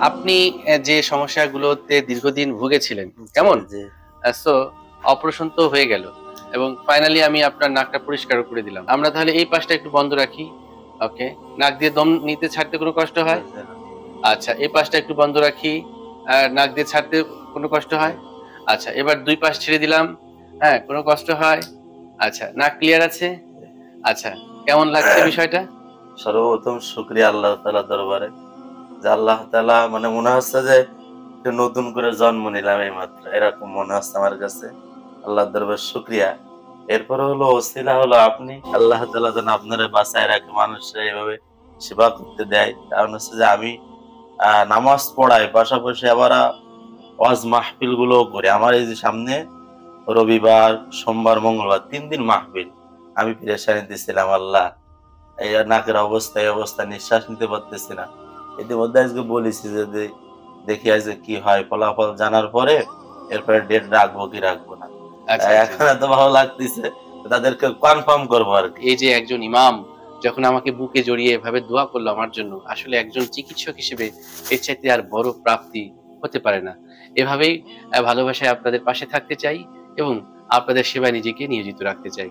আপনি যে সমস্যাগুলোতে দীর্ঘদিন ভুগেছিলেন, জি, কেমন? জি। সো অপারেশন তো হয়ে গেল এবং ফাইনালি আমি আপনার নাকটা পরিষ্কারও করে দিলাম। আমরা তাহলে এই পাশটা একটু বন্ধ রাখি। ওকে। নাক দিয়ে দম নিতে ছাড়তে কোনো কষ্ট জি, হয়? জি, আচ্ছা, এই পাশটা একটু বন্ধ রাখি। নাক দিয়ে ছাড়তে কোনো কষ্ট জি। হয়? আচ্ছা, এবার ২ পাশ ছেড়ে দিলাম। হ্যাঁ, কোনো কষ্ট হয়? আচ্ছা, নাক ক্লিয়ার আছে? আচ্ছা, কেমন লাগছে বিষয়টা? সর্বপ্রথম শুকরিয়া আল্লাহ তাআলার দরবারে। যে আল্লাহ তাআলা মানে মনে হচ্ছে যে একটু নতুন করে জন্ম নিলাম এইমাত্র। এরকম মনে হচ্ছে আমার কাছে। আল্লাহর দরবারে শুকরিয়া। এরপরে হলো ওসিলা হলো আপনি। আল্লাহ তাআলা যেন আপনারে বাঁচায় রাখে মানুষরা এভাবে সেবা করতে দেয়। কারণ হচ্ছে যে আমি নামাজ পড়াই পাশাপাশি আবার ওয়াজ মাহফিল গুলোও করি। আমার এই যে সামনে রবিবার, সোমবার, মঙ্গলবার ৩ দিন মাহফিল। আমি পেরেশানিতে ছিলাম আল্লাহ। এই নাকের অবস্থা, এই অবস্থা নিঃশ্বাস নিতে পারতেছি না। ইতিমধ্যে আজকে বলেছি যে দেখি আজকে কি হয়। ফলাফল জানার পরে এরপরে ডেট রাখবো কি রাখবো না। আচ্ছা, জি, এখন জি। এত ভালো লাগতেছে তাদেরকে কনফার্ম করবো আরকি। এই যে একজন ইমাম যখন আমাকে বুকে জড়িয়ে এভাবে দোয়া করলো আমার জন্য, আসলে একজন চিকিৎসক হিসেবে এর চাইতে আর বড় প্রাপ্তি হতে পারে না। এভাবেই ভালোবাসায় আপনাদের পাশে থাকতে চাই এবং আপনাদের সেবায় নিজেকে নিয়োজিত রাখতে চাই।